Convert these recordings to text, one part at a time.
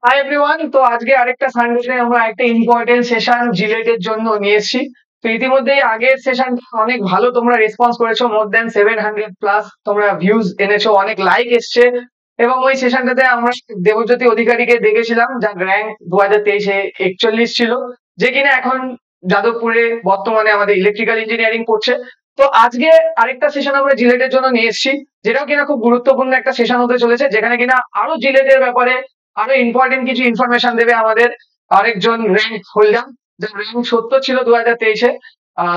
Hi everyone, তো আজকে আরেকটা সানডেতে আমরা একটা ইম্পর্টেন্ট সেশন জিলেটের জন্য নিয়ে এসেছি। তো ইতিমধ্যেই আগের সেশনটা অনেক ভালো তোমরা রেসপন্স করেছো, মোর দ্যান 700+ তোমরা ভিউজ এনেছো, অনেক লাইক এসছে। এবং ওই সেশনটাতে আমরা দেবজ্যোতি অধিকারীকে দেখেছিলাম, যার র্যাঙ্ক 2023-এ 41 ছিল, যে কিনা এখন যাদবপুরে বর্তমানে আমাদের ইলেকট্রিক্যাল ইঞ্জিনিয়ারিং পড়ছে। তো আজকে আরেকটা সেশন আমরা জিলেটের জন্য নিয়ে এসেছি, যেটাও কিনা খুব গুরুত্বপূর্ণ একটা সেশন হতে চলেছে, যেখানে কিনা আরো জিলেটের ব্যাপারে আরো ইম্পর্টেন্ট কিছু ইনফরমেশন দেবে আমাদের আরেকজন র্যাঙ্ক হোল্ডার, যার র্যাঙ্ক 70 ছিল 2023-এ।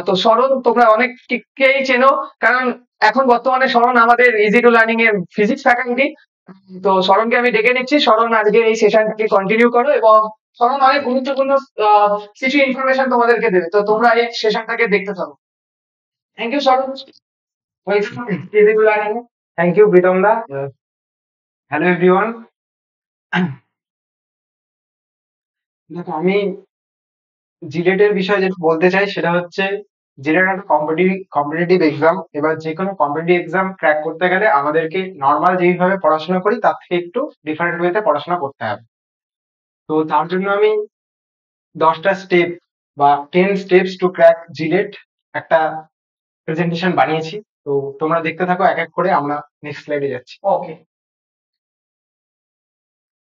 তো শরণ তোমরা অনেককেই চেনো, কারণ এখন বর্তমানে শরণ আমাদের ইজি টু লার্নিং এর ফিজিক্স ফ্যাকাল্টি। তো শরণকে আমি ডেকে নিচ্ছি। শরণ, আজকে এই সেশনটাকে কন্টিনিউ করো, এবং শরণ অনেক গুরুত্বপূর্ণ কিছু ইনফরমেশন তোমাদেরকে দেবে, তো তোমরা এই সেশনটাকে দেখতে থাকো। Thank you Sharan, welcome easy to learning. Thank you Pritam da. Hello everyone. দেখো, আমি জিলেটের বিষয়ে যেটা বলতে চাই সেটা হচ্ছে জিলেট একটা কম্পিটিটিভ এক্সাম। এবার যে কোনো কম্পিটিটিভ এক্সাম ক্র্যাক করতে গেলে আমাদেরকে নর্মাল যেইভাবে পড়াশোনা করি তার থেকে একটু ডিফারেন্ট ওয়েতে পড়াশোনা করতে হবে। তো তার জন্য আমি 10টা স্টেপ বা 10 স্টেপস টু ক্র্যাক জিলেট একটা প্রেজেন্টেশন বানিয়েছি। তো তোমরা দেখতে থাকো এক এক করে, আমরা নেক্সট স্লাইডে যাচ্ছি। ওকে।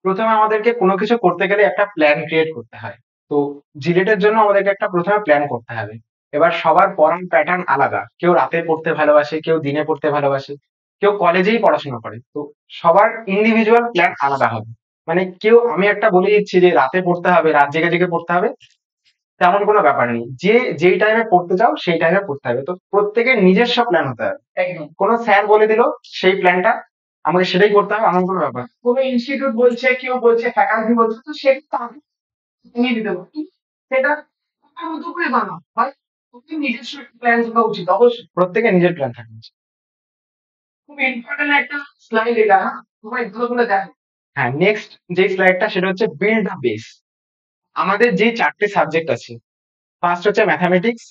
প্রথমে আমাদেরকে কোনো কিছু করতে গেলে একটা প্ল্যান ক্রিয়েট করতে হয়। তো জিলেটের জন্য আমাদেরকে একটা প্রথমে প্ল্যান করতে হবে। এবার সবার পড়ার প্যাটার্ন আলাদা, কেউ রাতে পড়তে ভালোবাসে, কেউ দিনে পড়তে ভালোবাসে, কেউ কলেজেই পড়াশোনা করে। তো সবার ইন্ডিভিজুয়াল প্ল্যান আলাদা হবে। মানে কেউ, আমি একটা বলে দিচ্ছি যে রাতে পড়তে হবে, রাত জেগে জেগে পড়তে হবে, তেমন কোনো ব্যাপার নেই। যে যেই টাইমে পড়তে চাও সেই টাইমে পড়তে হবে। তো প্রত্যেকের নিজস্ব প্ল্যান হতে হবে। একদম। কোনো স্যার বলে দিল সেই প্ল্যানটা আমাকে সেটাই করতে হবে, এমন কোনো ব্যাপার না। কোনো ইনস্টিটিউট বলছে, কেউ বলছে, ফ্যাকাল্টি বলছে, তো সেটা তাকে নিয়ে দিতে পারো। সেটা তোমার মতো করে বানাও, ভাই। তুমি নিজস্ব প্ল্যান থাকা উচিত অবশ্যই। প্রত্যেকের নিজের প্ল্যান থাকা উচিত। খুব ইম্পর্টেন্ট একটা স্লাইড এটা, হ্যাঁ, তোমার ভালো করে দেখো। হ্যাঁ, নেক্সট যে স্লাইডটা সেটা হচ্ছে বিল্ড আ বেস। আমাদের যে 4টে সাবজেক্ট আছে, ফার্স্ট হচ্ছে ম্যাথামেটিক্স,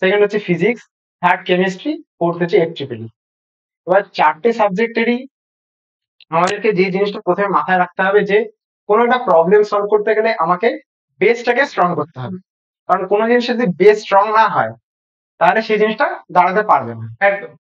সেকেন্ড হচ্ছে ফিজিক্স, থার্ড কেমিস্ট্রি, ফোর্থ হচ্ছে FEEE। এবার 4টে সাবজেক্টেরই আমাদেরকে যে জিনিসটা প্রথমে মাথায় রাখতে হবে যে কোনো একটা প্রবলেম সলভ করতে গেলে আমাকে বেসটাকে স্ট্রং করতে হবে। কারণ কোনো জিনিস যদি বেস স্ট্রং না হয় তাহলে সেই জিনিসটা দাঁড়াতে পারবে না। একদম।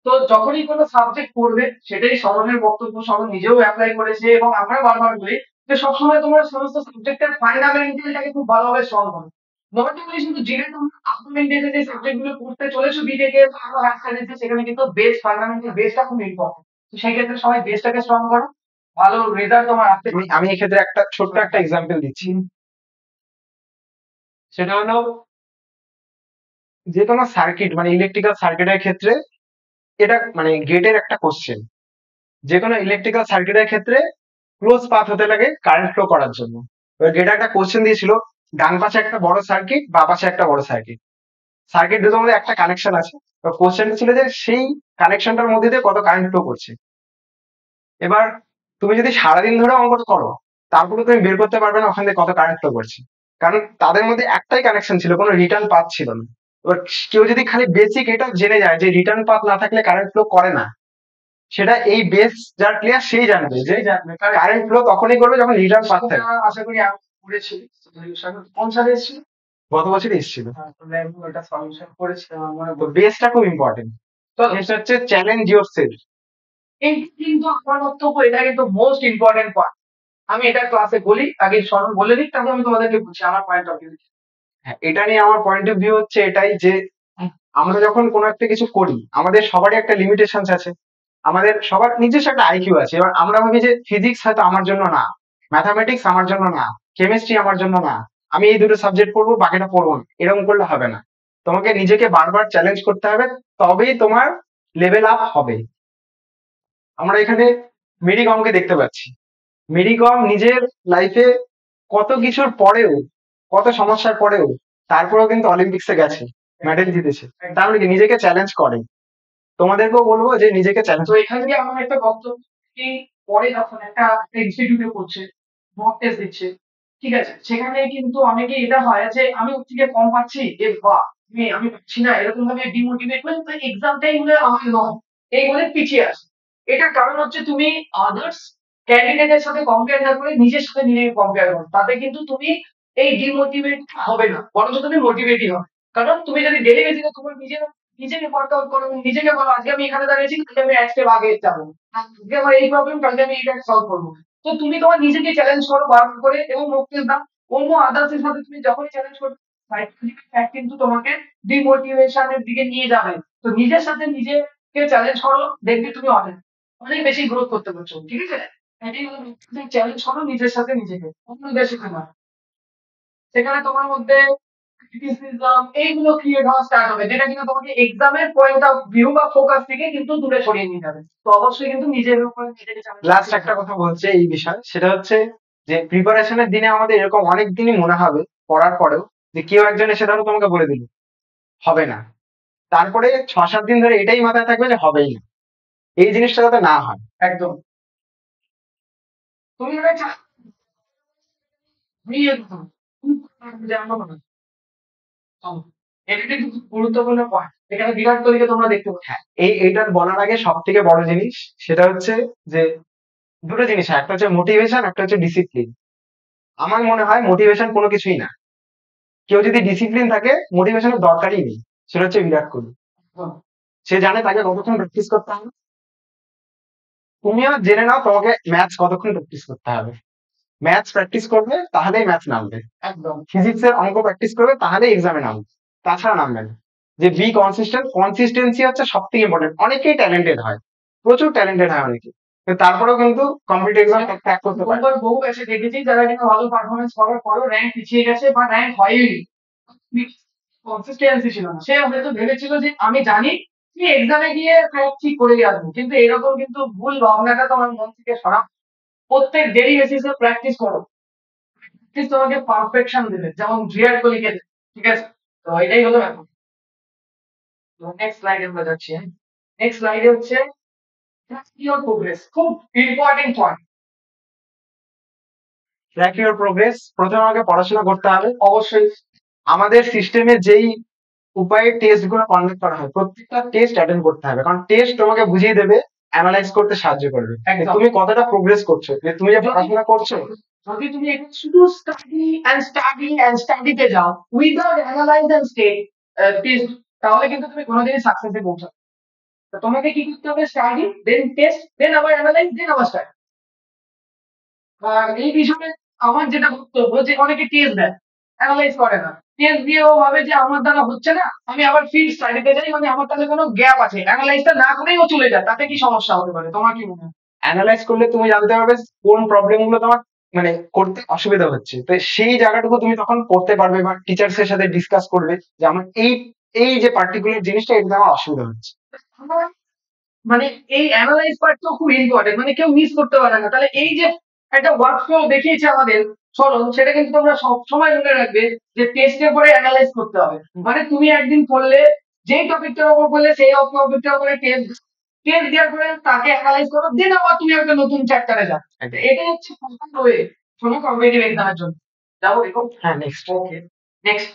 তো যখনই কোনো সাবজেক্ট পড়বে, সেটাই শরণের বক্তব্য, শরণ নিজেও অ্যাপ্লাই করেছে, এবং আমরা বারবার বলি যে সবসময় তোমরা সমস্ত সাবজেক্টের ফান্ডামেন্টালটাকে খুব ভালোভাবে স্ট্রং করো। নট অনলি শুধু জেনে তোমরা আর্গুমেন্টেশন যে সাবজেক্ট গুলো পড়তে চলেছো বিটেকে বা আরো হায়ার সায়েন্সে, সেখানে কিন্তু বেস ফান্ডামেন্টাল বেসটা খুব ইম্পর্টেন্ট। তো সেই ক্ষেত্রে সবাই বেসটাকে স্ট্রং করো, ভালো রেজাল্ট তোমার আসতে। আমি এক্ষেত্রে একটা ছোট্ট একটা এক্সাম্পল দিচ্ছি। সেটা হলো যে কোনো সার্কিট, মানে ইলেকট্রিক্যাল সার্কিটের ক্ষেত্রে এটা মানে গেটের একটা কোশ্চেন। যে কোনো ইলেকট্রিক্যাল সার্কিটের ক্ষেত্রে ক্লোজ পাথ হতে লাগে কারেন্ট ফ্লো করার জন্য। এবার গেটে একটা কোশ্চেন দিয়েছিল, ডান পাশে একটা বড় সার্কিট, বা পাশে একটা বড় সার্কিট, সার্কিট দুটোর মধ্যে একটা কানেকশন আছে। কোশ্চেনটা ছিল যে সেই কানেকশনটার মধ্যে দিয়ে কত কারেন্ট ফ্লো করছে। এবার তুমি যদি সারাদিন ধরে অঙ্কটা করো, তারপরে তুমি বের করতে পারবে না ওখান থেকে কত কারেন্ট ফ্লো করছে। কারণ তাদের মধ্যে একটাই কানেকশন ছিল, কোনো রিটার্ন পাথ ছিল না। এবার কেউ যদি খালি বেসিক এটা জেনে যায় যে রিটার্ন পাথ না থাকলে কারেন্ট ফ্লো করে না, সেটা এই বেস যার ক্লিয়ার সেই জানবে যে কারেন্ট ফ্লো তখনই করবে যখন রিটার্ন পাথ থাকে। আশা করি আমি পড়েছি। কোন সালে এসেছিল? গত বছর এসেছিল। তাহলে আমি ওটা সলিউশন করেছি, আমার মনে তো পড়ে। বেসটা খুব ইম্পর্টেন্ট। তো নেক্সট হচ্ছে চ্যালেঞ্জ ইউর সেলফ। এই কিন্তু আমার বক্তব্য, এটা কিন্তু মোস্ট ইম্পর্টেন্ট পয়েন্ট। আমি এটা ক্লাসে বলি, আগে শরণ বলে দিক, তারপর আমি তোমাদেরকে বলছি আমার পয়েন্ট অফ ভিউ। হ্যাঁ, এটা নিয়ে আমার পয়েন্ট অফ ভিউ হচ্ছে এটাই যে আমরা যখন কোনো একটা কিছু করি, আমাদের সবারই একটা লিমিটেশন আছে, আমাদের সবার নিজস্ব একটা আইকিউ আছে। এবার আমরা ভাবি যে ফিজিক্স হয়তো আমার জন্য না, ম্যাথামেটিক্স আমার জন্য না, কেমিস্ট্রি আমার জন্য না, আমি এই দুটো সাবজেক্ট পড়বো, বাকিটা পড়বো না, এরকম করলে হবে না। তোমাকে নিজেকে বারবার চ্যালেঞ্জ করতে হবে, তবেই তোমার লেভেল আপ হবে। আমরা এখানে মেরি কমকে দেখতে পাচ্ছি। মেরি কম নিজের লাইফে কত কিছুর পরেও, কত সমস্যার পরেও, তারপরেও কিন্তু অলিম্পিক্সে গেছে, মেডেল জিতেছে। তার মানে কি নিজেকে চ্যালেঞ্জ করে। তোমাদেরকেও বলবো যে নিজেকে চ্যালেঞ্জ। তো এখান থেকে আমার একটা বক্তব্য কি, পরে যখন একটা ইনস্টিটিউটে পড়ছে, মক টেস্ট দিচ্ছে, ঠিক আছে, সেখানে কিন্তু অনেকে এটা হয় যে আমি ওর থেকে কম পাচ্ছি, এ বাহ, আমি পাচ্ছি না, এরকম ভাবে ডিমোটিভেট করে, তো এক্সামটাই হলে আমার নয়, এই বলে পিছিয়ে আসে। এটার কারণ হচ্ছে তুমি আদার্স ক্যান্ডিডেটের সাথে কম্পেয়ার না করে নিজের সাথে নিজেকে কম্পেয়ার করো, তাতে কিন্তু তুমি এই ডিমোটিভেট হবে না, বরঞ্চ তুমি মোটিভেটই হবে। কারণ তুমি যদি ডেলি বেসিসে তোমার নিজের নিজেকে ওয়ার্কআউট করো, নিজেকে বলো আজকে আমি এখানে দাঁড়িয়েছি, কালকে আমি এক স্টেপ আগে যাবো, আজকে আমার এই প্রবলেম, কালকে আমি এটা সলভ করবো। তো তুমি তোমার নিজেকে চ্যালেঞ্জ করো বারবার করে এবং মুখ দাও। অন্য আদার্স এর সাথে তুমি যখনই চ্যালেঞ্জ করবে, সাইকোলজিক্যাল ফ্যাক্ট কিন্তু তোমাকে ডিমোটিভেশনের দিকে নিয়ে যাবে। তো নিজের সাথে নিজেকে চ্যালেঞ্জ করো, দেখবে তুমি অনেক অনেক বেশি গ্রোথ করতে পারছো, ঠিক আছে? এটাই হলো চ্যালেঞ্জ করো নিজের সাথে নিজেকে, অন্যদের শেখানো না। সেখানে তোমার মধ্যে criticism এইগুলো ক্রিয়েট হওয়া স্টার্ট হবে, যেটা কিনা তোমাকে এক্সামের পয়েন্ট অফ ভিউ বা ফোকাস থেকে কিন্তু দূরে সরিয়ে নিয়ে যাবে। তো অবশ্যই কিন্তু নিজের উপরে নিজেকে challenge লাস্ট করতে একটা হবে। কথা বলছে এই বিষয়, সেটা হচ্ছে যে প্রিপারেশনের দিনে আমাদের এরকম অনেক দিনই মনে হবে পড়ার পরেও যে কেউ একজন এসে ধরো তোমাকে বলে দিল হবে না, তারপরে 6-7 দিন ধরে এটাই মাথায় থাকবে যে হবেই না। এই জিনিসটা যাতে না হয়। একদম। তুমি ওটা নিয়ে জানো না। এটা কিন্তু খুব গুরুত্বপূর্ণ পয়েন্ট, এখানে বিরাট কোহলিকে তোমরা দেখতে পাচ্ছ। হ্যাঁ, এইটার বলার আগে সব থেকে বড় জিনিস সেটা হচ্ছে যে দুটো জিনিস হয়, একটা হচ্ছে মোটিভেশন, একটা হচ্ছে ডিসিপ্লিন। আমার মনে হয় মোটিভেশন কোনো কিছুই না। কেউ যদি ডিসিপ্লিন থাকে মোটিভেশনের দরকারই নেই। সেটা হচ্ছে বিরাট কোহলি। সে জানে তাকে কতক্ষণ প্র্যাকটিস করতে হবে। তুমিও জেনে নাও তোমাকে ম্যাথস কতক্ষণ প্র্যাকটিস করতে হবে। ম্যাথস প্র্যাকটিস করবে তাহলেই ম্যাথস নামবে। একদম। ফিজিক্স এর অঙ্ক প্র্যাকটিস করবে তাহলে এক্সামে নামবে, তাছাড়া নামবে না। যে বি কনসিস্টেন্ট, কনসিস্টেন্সি হচ্ছে সব থেকে ইম্পর্টেন্ট। অনেকেই ট্যালেন্টেড হয়, প্রচুর ট্যালেন্টেড হয় অনেকে, কিন্তু তারপরেও কিন্তু কম্পিটিটিভ এক্সাম ক্র্যাক করতে পারে না। বহুবার বহু ব্যাচে দেখেছি যারা কিনা ভালো পারফরমেন্স করার পরেও র্যাঙ্ক পিছিয়ে গেছে বা র্যাঙ্ক হয়নি, কনসিস্টেন্সি ছিল না। সে হয়তো ভেবেছিল যে আমি জানি যে এক্সামে গিয়ে সব ঠিক করে আসবো, কিন্তু এরকম কিন্তু ভুল ভাবনাটা তোমার মন থেকে সরাও। প্রত্যেক ডেলি বেসিসে প্র্যাকটিস করো, প্র্যাকটিস তোমাকে পারফেকশন দেবে, যেমন বিরাট কোহলিকে দেবে, ঠিক আছে? তো এটাই হলো ব্যাপার। নেক্সট স্লাইডে আমরা যাচ্ছি। হ্যাঁ, নেক্সট স্লাইডে হচ্ছে ইওর প্রোগ্রেস, খুব important point. Track your progress, প্রথমে আমাকে পড়াশোনা করতে হবে। অবশ্যই। আমাদের সিস্টেমে যেই উপায়ে টেস্ট গুলো কন্ডাক্ট করা হয় প্রত্যেকটা টেস্ট অ্যাটেন্ড করতে হবে, কারণ টেস্ট তোমাকে বুঝিয়ে দেবে, অ্যানালাইজ করতে সাহায্য করবে যে একদম। তুমি কতটা প্রোগ্রেস করছো, যে তুমি যে পড়াশোনা করছো। যদি তুমি এখানে শুধু স্টাডিতে যাও উইদাউট অ্যানালাইজ এন্ড টেস্ট, তাহলে কিন্তু তুমি কোনোদিনই সাকসেসে পৌঁছাবে। তো তোমাকে কি করতে হবে? স্টাডি, দেন টেস্ট, দেন আবার অ্যানালাইজ, দেন আবার স্টাডি। আর এই বিষয়ে আমার যেটা বক্তব্য, যে অনেকে টেস্ট দেয়, অ্যানালাইজ করে না। টেস্ট দিয়ে ও ভাবে যে আমার দ্বারা হচ্ছে না, আমি আবার ফিল্ড স্টাডিতে যাই, মানে আমার তাহলে কোনো গ্যাপ আছে, অ্যানালাইজটা না করেই ও চলে যায়, তাতে কি সমস্যা হতে পারে? তোমার কি মনে হয়? অ্যানালাইজ করলে তুমি জানতে পারবে কোন প্রবলেম গুলো তোমার মানে করতে অসুবিধা হচ্ছে, তো সেই জায়গাটুকু তুমি তখন করতে পারবে বা টিচার্স এর সাথে ডিসকাস করবে যে আমার এই এই যে পার্টিকুলার জিনিসটা এটা আমার অসুবিধা হচ্ছে। মানে এই অ্যানালাইজ পার্টটাও খুব ইম্পর্টেন্ট, মানে কেউ মিস করতে পারে না। তাহলে এই যে একটা ওয়ার্কফ্লো দেখিয়েছে আমাদের সরল, সেটা কিন্তু তোমরা সব সময় মনে রাখবে যে টেস্টের পরে অ্যানালাইজ করতে হবে। মানে তুমি একদিন পড়লে, যেই টপিকটার উপর পড়লে সেই টপিকটার উপরে টেস্ট টেস্ট দেওয়ার পরে তাকে অ্যানালাইজ করো, দেন আবার তুমি একটা নতুন চ্যাপ্টারে যাও। এটাই হচ্ছে প্রথম ওয়ে শোনো কম্পিটিটিভ এক্সামের জন্য। যাবো দেখো। হ্যাঁ, নেক্সট। ওকে, নেক্সট।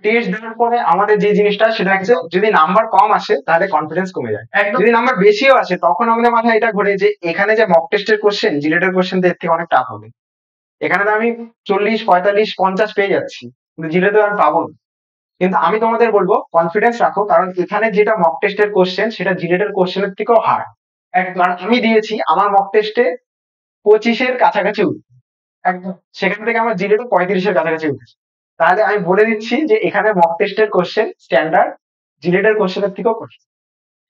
টেস্ট দেওয়ার পরে আমাদের যে জিনিসটা সেটা হচ্ছে যদি নাম্বার কম আসে তাহলে কনফিডেন্স কমে যায়। একদম। যদি নাম্বার বেশিও আসে তখন আমাদের মাথায় এটা ঘোরে যে এখানে যে মক টেস্টের কোশ্চেন, জিলেটের কোশ্চেন এর থেকে অনেক টাফ হবে। এখানে তো আমি 40, 45, 50 পেয়ে যাচ্ছি, কিন্তু জিলেটে আমি পাবো না। কিন্তু আমি তোমাদের বলবো কনফিডেন্স রাখো, কারণ এখানে যেটা মক টেস্টের কোশ্চেন সেটা জিলেটের কোশ্চেনের থেকেও হার্ড। কারণ আমি দিয়েছি আমার মক টেস্টে 25-এর কাছাকাছি উঠে, একদম। সেখান থেকে আমার জিলেটে 35-এর কাছাকাছি উঠেছে। তাহলে আমি বলে দিচ্ছি যে এখানে মক টেস্টের কোশ্চেন স্ট্যান্ডার্ড জিলেটের কোশ্চেনের থেকেও কঠিন।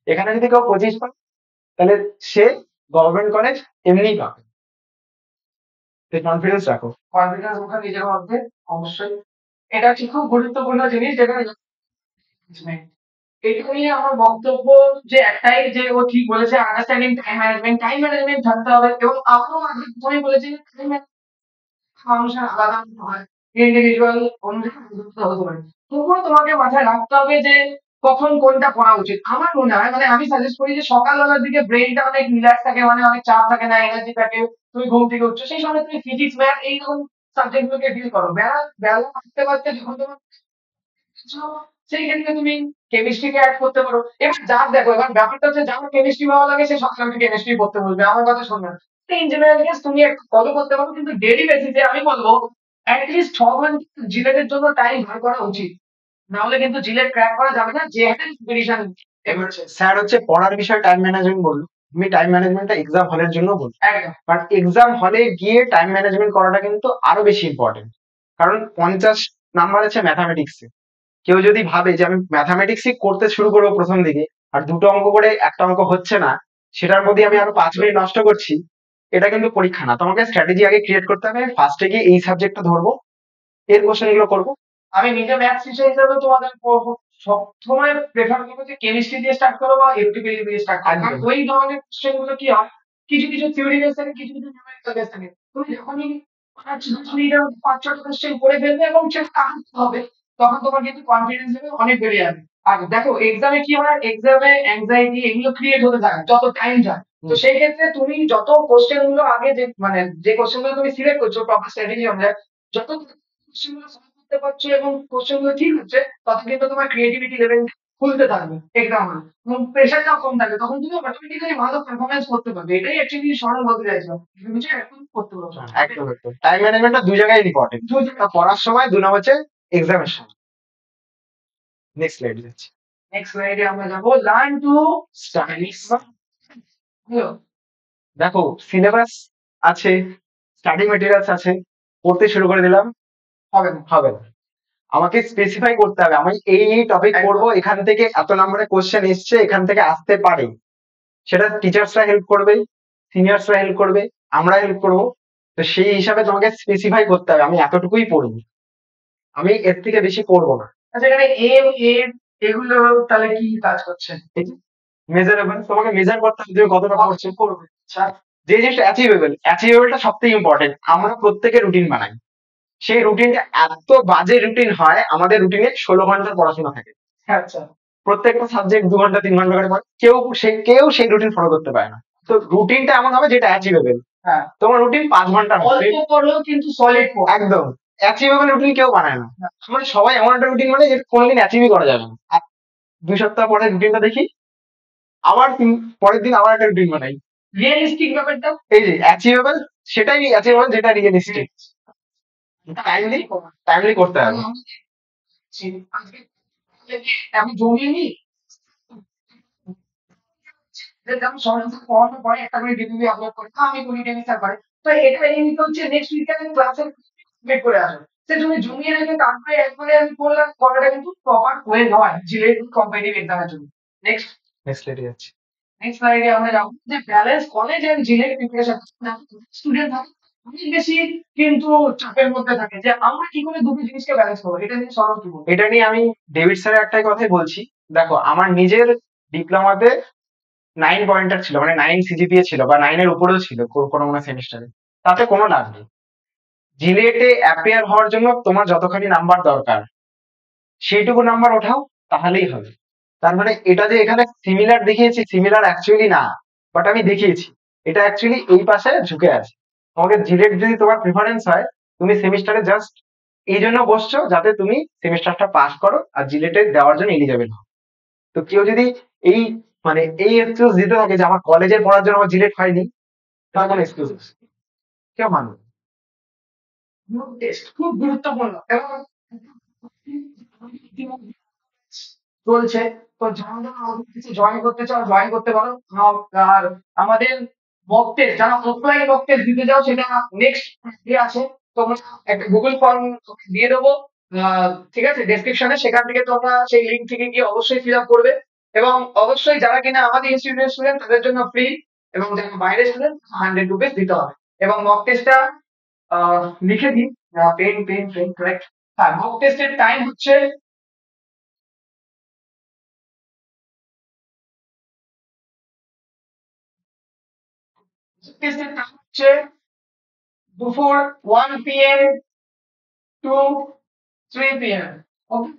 এখানে যদি কেউ 25 পায় তাহলে সে গভর্নমেন্ট কলেজ এমনি পাবে। কনফিডেন্স রাখো। কনফিডেন্স ওখানে নিজের মধ্যে, অবশ্যই। এটা হচ্ছে খুব গুরুত্বপূর্ণ জিনিস, যেটা এটা নিয়ে আমার বক্তব্য যে একটাই, যে ও ঠিক বলেছে, আন্ডারস্ট্যান্ডিং টাইম ম্যানেজমেন্ট থাকতে হবে। এবং আপনিও আগে প্রথমেই বলেছেন টাইম মানুষের আলাদা হয়, ইন্ডিভিজুয়াল অনুযায়ী বিভক্ত হতে পারে। তবুও তোমাকে মাথায় রাখতে হবে যে কখন কোনটা করা উচিত। আমার মনে হয়, মানে আমি সাজেস্ট করি যে সকালবেলার দিকে ব্রেনটা অনেক রিল্যাক্স থাকে, মানে অনেক চাপ থাকে না, এনার্জি থাকে, তুমি ঘুম থেকে উঠছো, সেই সময় তুমি ফিজিক্স ম্যাথ এইরকম সাবজেক্ট গুলোকে ডিল করো। বেলা বেলা উঠতে পারতে যখন তোমার সেই ক্ষেত্রে তুমি কেমিস্ট্রিকে অ্যাড করতে পারো। এবার যার দেখো, এবার ব্যাপারটা হচ্ছে যার কেমিস্ট্রি ভালো লাগে সে সবসময় কেমিস্ট্রি পড়তে বলবে, আমার কথা শুনবে না। ইঞ্জিনিয়ারিং তুমি একটু ফলো করতে পারো, কিন্তু ডেইলি বেসিসে আমি বলবো অ্যাটলিস্ট 6 ঘন্টা জিলেটের জন্য টাইম বার করা উচিত। নাহলে কিন্তু জিলেট ক্র্যাক করা যাবে না, যে একটা কম্পিটিশন এবার এগোচ্ছে। স্যার হচ্ছে পড়ার বিষয়ে টাইম ম্যানেজমেন্ট বললো, আমি টাইম ম্যানেজমেন্টটা এক্সাম হলের জন্য বলবো। একদম। বাট এক্সাম হলে গিয়ে টাইম ম্যানেজমেন্ট করাটা কিন্তু আরো বেশি ইম্পর্টেন্ট। কারণ 50 নাম্বার আছে ম্যাথামেটিক্সে। কেউ যদি ভাবে যে আমি ম্যাথামেটিক্সই করতে শুরু করবো প্রথম দিকে, আর দুটো অঙ্ক করে একটা অঙ্ক হচ্ছে না, সেটার মধ্যে আমি আরো 5 মিনিট নষ্ট করছি, এটা কিন্তু পরীক্ষা না। তোমাকে স্ট্র্যাটেজি আগে ক্রিয়েট করতে হবে, ফার্স্টে গিয়ে এই সাবজেক্টটা ধরবো, এর কোশ্চেন গুলো করবো। আমি নিজে ম্যাথস টিচার হিসেবে তোমাদের সবসময় প্রেফার করবো যে কেমিস্ট্রি দিয়ে স্টার্ট করো বা এলটিপিডি দিয়ে স্টার্ট করো, কারণ একদম। ওই ধরনের কোশ্চেন গুলো কি হয়, কিছু কিছু থিওরি বেস থাকে, কিছু কিছু নিউমেরিক্যাল বেস থাকে। তুমি যখনই 5-6টা কোশ্চেন করে ফেলবে এবং সেটা আনতে হবে, তখন তোমার কিন্তু কনফিডেন্স লেভেল অনেক বেড়ে যাবে। আর দেখো এক্সামে কি হয়, এক্সামে অ্যাংজাইটি এগুলো ক্রিয়েট হতে থাকে যত টাইম যায়। তো সেই ক্ষেত্রে তুমি যত কোশ্চেন গুলো আগে যে মানে যে কোশ্চেন গুলো তুমি সিলেক্ট করছো প্রপার স্ট্র্যাটেজি অনুযায়ী, যত কোশ্চেন গুলো সলভ করতে পারছো এবং কোশ্চেন গুলো ঠিক হচ্ছে, তত কিন্তু তোমার ক্রিয়েটিভিটি লেভেল খুলতে থাকবে এক্সাম হলে, এবং প্রেশারটাও কম থাকবে, তখন তুমি অটোমেটিক্যালি ভালো পারফরমেন্স করতে পারবে। এটাই অ্যাকচুয়ালি সরল বলতে চাইছো, তুমি যে এখন করতে পারছো। একদম একদম, টাইম ম্যানেজমেন্টটা দুই জায়গায় ইম্পর্টেন্ট, পড়ার সময়, 2 নাম্বার হচ্ছে এক্সামের সময়। নেক্সট স্লাইড যাচ্ছি। নেক্সট স্লাইডে আমরা যাবো লার্ন টু স্টাডি। দেখো সিলেবাস আছে, স্টাডি মেটেরিয়ালস আছে, পড়তে শুরু করে দিলাম, হবে না। হবে না। আমাকে স্পেসিফাই করতে হবে আমি এই টপিক একদম। পড়বো, এখান থেকে এত নম্বরের কোশ্চেন এসছে, এখান থেকে আসতে পারে। সেটা টিচার্সরা হেল্প করবে, সিনিয়র্সরা হেল্প করবে, আমরা হেল্প করবো। তো সেই হিসাবে তোমাকে স্পেসিফাই করতে হবে আমি এতটুকুই পড়বো, আমি এর থেকে বেশি পড়বো না। আচ্ছা, এখানে এম এর এগুলো তাহলে কি কাজ করছে? মেজারেবল, তোমাকে মেজার করতে হবে তুমি কতটা পড়ছো। করবে। আচ্ছা। যে জিনিসটা অ্যাচিভেবল, অ্যাচিভেবলটা সব থেকে ইম্পর্টেন্ট। আমরা প্রত্যেকে রুটিন বানাই, সেই রুটিনটা এত বাজে রুটিন হয়, আমাদের রুটিনে 16 ঘন্টার পড়াশোনা থাকে, আচ্ছা। প্রত্যেকটা সাবজেক্ট 2 ঘন্টা 3 ঘন্টা করে পড়ে, কেউ সেই রুটিন ফলো করতে পারে না। তো রুটিনটা এমন হবে যেটা অ্যাচিভেবল। হ্যাঁ। তোমার রুটিন 5 ঘন্টা অল্প পড়ো কিন্তু সলিড পড়ো। একদম। অ্যাচিভেবল রুটিন কেউ বানায় না, আমরা সবাই এমন একটা রুটিন মানে যেটা কোনোদিন অ্যাচিভই করা যাবে না। আর 2 সপ্তাহ পরে রুটিনটা দেখি, আবার পরের দিন আবার একটা রুটিন বানাই। রিয়েলিস্টিক ব্যাপারটা এই যে অ্যাচিভেবল, সেটাই অ্যাচিভেবল যেটা রিয়েলিস্টিক। টাইমলি টাইমলি করতে হবে। আমি জমিয়ে নি যে যেমন সরঞ্জাম পড়ানোর পরে একটা করে ডিপিপি আপলোড করে, আমি বলি টেনিসার করে। তো এটা এই হচ্ছে নেক্সট উইকে আমি ক্লাসে বের করে আসবো। সে তুমি জমিয়ে রেখে তারপরে একবারে আমি করলাম, করাটা কিন্তু প্রপার ওয়ে নয় জিলেট কম্পিটিটিভ এক্সামের জন্য। নেক্সট নেক্সট স্লাইডে যাচ্ছি। নেক্সট স্লাইডে আমরা যাবো যে balance college and JELET preparation. Student থাকে অনেক বেশি কিন্তু চাপের মধ্যে থাকে যে আমরা কি করে দুটো জিনিসকে ব্যালেন্স করবো, এটা নিয়ে সরল কি বলবো? এটা নিয়ে আমি ডেভিড স্যারের একটাই কথাই বলছি। দেখো আমার নিজের ডিপ্লোমাতে 9 পয়েন্টার ছিল, মানে 9 সিজিপিএ ছিল, বা 9-এর উপরেও ছিল কোনো কোনো সেমিস্টারে, তাতে কোনো লাভ নেই। জিলেটে অ্যাপিয়ার হওয়ার জন্য তোমার যতখানি নাম্বার দরকার সেইটুকু নাম্বার ওঠাও, তাহলেই হবে। তার মানে এটা যে এখানে সিমিলার দেখিয়েছি, সিমিলার অ্যাকচুয়ালি না, বাট আমি দেখিয়েছি এটা অ্যাকচুয়ালি এই পাশে ঝুঁকে আছে। তোমাকে জিলেট যদি তোমার প্রিফারেন্স হয়, তুমি সেমিস্টারে জাস্ট এই জন্য বসছো যাতে তুমি সেমিস্টারটা পাস করো আর জিলেটে দেওয়ার জন্য এলিজেবল হও। তো কেউ যদি এই মানে এই এক্সকিউজ দিতে থাকে যে আমার কলেজের পড়ার জন্য আমার জিলেট হয়নি, তার কোনো এক্সকিউজ কেউ মানবে না। টেস্ট খুব গুরুত্বপূর্ণ এবং চলছে। তো যারা যারা আমাদের কিছু জয়েন করতে চাও জয়েন করতে পারো। আর আমাদের মক টেস্ট, যারা অফলাইন মক টেস্ট দিতে চাও সেটা নেক্সট ডে আছে। তোমরা একটা গুগল ফর্ম দিয়ে দেবো, ঠিক আছে, ডেসক্রিপশনে, সেখান থেকে তোমরা সেই লিঙ্ক থেকে গিয়ে অবশ্যই ফিল আপ করবে। এবং অবশ্যই যারা কিনা আমাদের ইনস্টিটিউটের স্টুডেন্ট তাদের জন্য ফ্রি, এবং যারা বাইরের স্টুডেন্ট 100 রুপিস দিতে হবে। এবং মক টেস্টটা লিখে দিন, পেন পেন পেন কারেক্ট। হ্যাঁ, মক টেস্টের টাইম হচ্ছে টেস্টের টাইম হচ্ছে দুপুর 1 PM টু 3 PM। ওকে,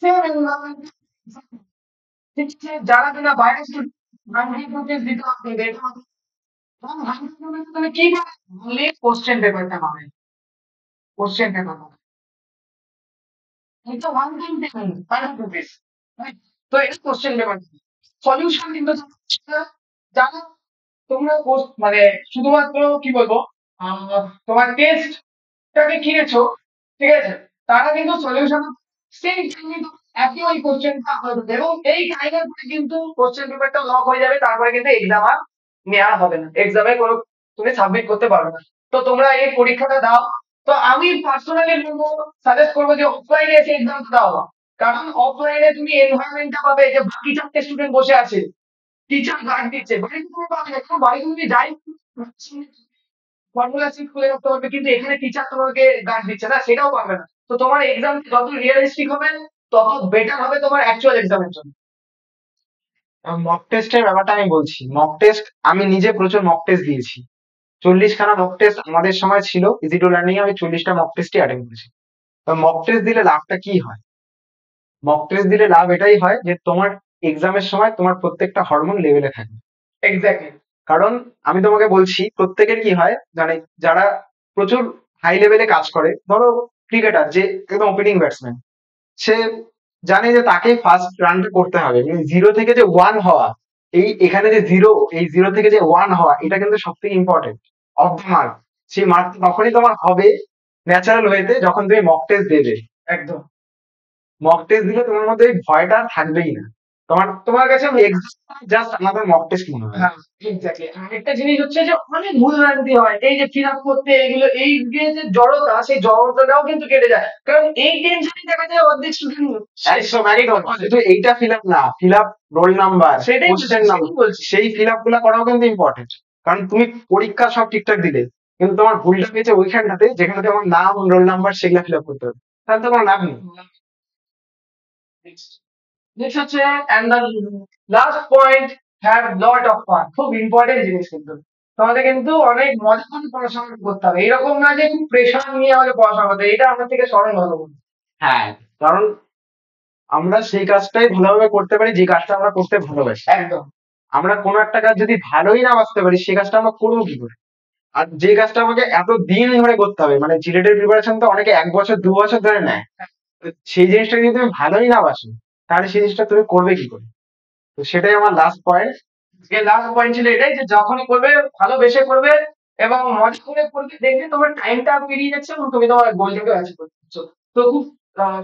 যেমন ঠিক আছে, যারা কিনা বাইরে স্টুডেন্ট 100 রুপিস দিতে হবে, এটা এবং 100 রুপিস তুমি কি পাবে? কোশ্চেন পেপারটা পাবে, কোশ্চেন পেপার। এটা ওয়ান টাইম পেমেন্ট 100 রুপিস। তো এটা কোশ্চেন পেপার সলিউশন কিন্তু জানো তোমরা মানে শুধুমাত্র কি বলবো তোমার টেস্টটাকে কিনেছো, ঠিক আছে, তারা কিন্তু সলিউশন সেম কিন্তু একই ওই কোশ্চেনটা হবে এবং এই টাইমের পরে কিন্তু কোশ্চেন পেপারটা লক হয়ে যাবে, তারপরে কিন্তু এক্সাম আর নেওয়া হবে না, এক্সামে কোনো তুমি সাবমিট করতে পারবে না। তো তোমরা এই পরীক্ষাটা দাও। তো আমি পার্সোনালি বলবো, সাজেস্ট করবো যে অফলাইনে এসে এক্সাম দাও, কারণ অফলাইনে তুমি এনভায়রনমেন্টটা পাবে যে বাকি 4টে স্টুডেন্ট বসে আছে, টিচার গার্ড দিচ্ছে, বাড়িতে তুমি পাবে না, কারণ বাড়িতে তুমি যাই ফর্মুলা সিট খুলে রাখতে পারবে, কিন্তু এখানে টিচার তোমাকে গার্ড দিচ্ছে না, সেটাও পারবে না। তো তোমার এক্সাম যত রিয়েলিস্টিক হবে তত বেটার হবে তোমার অ্যাকচুয়াল এক্সামের জন্য। মক টেস্টের ব্যাপারটা আমি বলছি। মক টেস্ট আমি নিজে প্রচুর মক টেস্ট দিয়েছি। 40 খানা মক টেস্ট আমাদের সময় ছিল ইজি টু লার্নিং, আমি 40টা মক টেস্টই অ্যাটেন্ড করেছি। তো মক টেস্ট দিলে লাভটা কি হয়? মক টেস্ট দিলে লাভ এটাই হয় যে তোমার এক্সামের সময় তোমার প্রত্যেকটা হরমোন লেভেলে থাকবে। এক্স্যাক্টলি। কারণ আমি তোমাকে বলছি প্রত্যেকের কি হয় মানে, যারা প্রচুর হাই লেভেলে কাজ করে, ধরো ক্রিকেটার যে একদম ওপেনিং ব্যাটসম্যান, সে জানে যে তাকে ফার্স্ট রানটা করতে হবে, মানে জিরো থেকে যে ওয়ান হওয়া, এখানে যে জিরো, এই জিরো থেকে যে ওয়ান হওয়া, এটা কিন্তু সব থেকে ইম্পর্টেন্ট অফ দ্য মার্ক। সেই মার্ক তখনই তোমার হবে ন্যাচারাল ওয়েতে যখন তুমি মক টেস্ট দেবে। একদম। মক টেস্ট দিলে তোমার মধ্যে ওই ভয়টা আর থাকবেই না। তোমার তোমার কাছে জাস্ট আমাদের মক টেস্ট মনে হয়। হ্যাঁ, এক্স্যাক্টলি। আরেকটা জিনিস হচ্ছে যে অনেক ভুলভ্রান্তি হয় এই যে ফিল আপ করতে, এগুলো এই যে যে জড়তা, সেই জড়তাটাও কিন্তু কেটে যায়, কারণ এই টেনশনই দেখা যায় অর্ধেক স্টুডেন্ট একদম একদম। শুধু এইটা ফিল আপ না, ফিল আপ রোল নাম্বার, সেটাই কোশ্চেন নাম্বার, বলছি। সেই ফিল আপ গুলা করাও কিন্তু ইম্পর্টেন্ট। কারণ তুমি পরীক্ষা সব ঠিকঠাক দিলে, কিন্তু তোমার ভুলটা পেয়েছে ওইখানটাতে যেখানে তোমার নাম রোল নাম্বার সেগুলা ফিল আপ করতে হবে, তাহলে তো কোনো লাভ নেই। নেক্সট হচ্ছে and the last point, have lot of fun. খুব ইম্পর্টেন্ট জিনিস কিন্তু তোমাদের কিন্তু অনেক মজা করে পড়াশোনা করতে হবে, এরকম না যে খুব প্রেশার নিয়ে আমাদের পড়াশোনা করতে হবে, এটা আমার থেকে স্মরণ ভালো বলবো। হ্যাঁ, কারণ আমরা সেই কাজটাই ভালোভাবে করতে পারি যে কাজটা আমরা করতে ভালোবাসি। একদম। আমরা কোনো একটা কাজ যদি ভালোই না বাঁচতে পারি, সে কাজটা আমরা করবো কি করে? আর যে কাজটা আমাকে এত দিন ধরে করতে হবে, মানে জিলেটের প্রিপারেশন তো অনেকে 1 বছর 2 বছর ধরে নেয়, তো সেই জিনিসটা যদি তুমি ভালোই না বাসো, তাহলে সেই জিনিসটা তুমি করবে কি করে? তো সেটাই আমার লাস্ট পয়েন্ট। লাস্ট পয়েন্ট ছিল এটাই যে যখনই করবে ভালোবেসে করবে এবং মজা করে করবে, দেখবে তোমার টাইমটা পেরিয়ে যাচ্ছে এবং তুমি তোমার গোলটাকে অ্যাচিভ করতে পারছো। তো খুব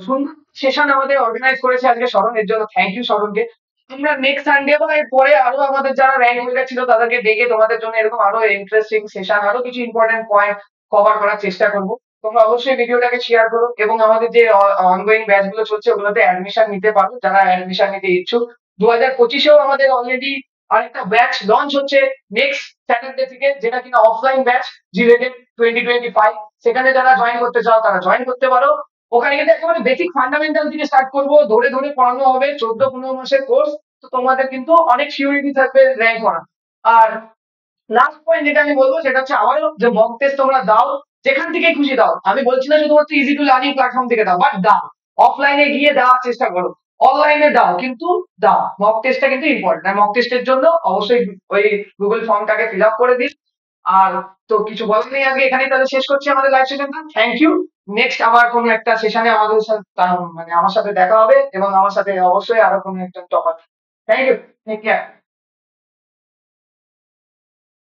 সুন্দর সেশন আমাদের অর্গানাইজ করেছে আজকে শরণ, এর জন্য থ্যাংক ইউ শরণকে। আমরা নেক্সট সানডে বা এর পরে আরো আমাদের যারা র্যাঙ্ক হয়ে গেছিল তাদেরকে ডেকে তোমাদের জন্য এরকম আরো ইন্টারেস্টিং সেশন, আরো কিছু ইম্পর্টেন্ট পয়েন্ট কভার করার চেষ্টা করবো। তোমরা অবশ্যই ভিডিওটাকে শেয়ার করো এবং আমাদের যে অনগোয়িং ব্যাচ গুলো চলছে ওগুলোতে অ্যাডমিশন নিতে পারো যারা অ্যাডমিশন নিতে ইচ্ছুক। 2025-এও আমাদের অলরেডি আরেকটা ব্যাচ লঞ্চ হচ্ছে নেক্সট স্যাটারডে থেকে, যেটা কিনা অফলাইন ব্যাচ রিলেটেড 2025। সেখানে যারা জয়েন করতে চাও তারা জয়েন করতে পারো। ওখানে কিন্তু একেবারে বেসিক ফান্ডামেন্টাল থেকে স্টার্ট করবো, ধরে ধরে পড়ানো হবে, 14-15 মাসের কোর্স। তো তোমাদের কিন্তু অনেক সিউরিটি থাকবে র্যাঙ্ক করা। আর লাস্ট পয়েন্ট যেটা আমি বলবো সেটা হচ্ছে আবারও যে মক টেস্ট তোমরা দাও, যেখান থেকে খুশি দাও, আমি বলছি না শুধুমাত্র ইজি টু লার্নিং প্ল্যাটফর্ম থেকে দাও, বাট দাও, অফলাইনে গিয়ে দেওয়ার চেষ্টা করো, অনলাইনে দাও, কিন্তু দাও। মক টেস্টটা কিন্তু ইম্পর্টেন্ট, মক টেস্টের জন্য অবশ্যই ওই গুগল ফর্মটাকে ফিল আপ করে দিন। আর তো কিছু বলার নেই, আগে এখানেই তাহলে শেষ করছি আমাদের লাইভ সেশনটা। Thank you. নেক্সট আবার কোনো একটা সেশনে আমাদের সাথে মানে আমার সাথে দেখা হবে এবং আমার সাথে অবশ্যই আরো কোনো একটা topper. Thank you, take care.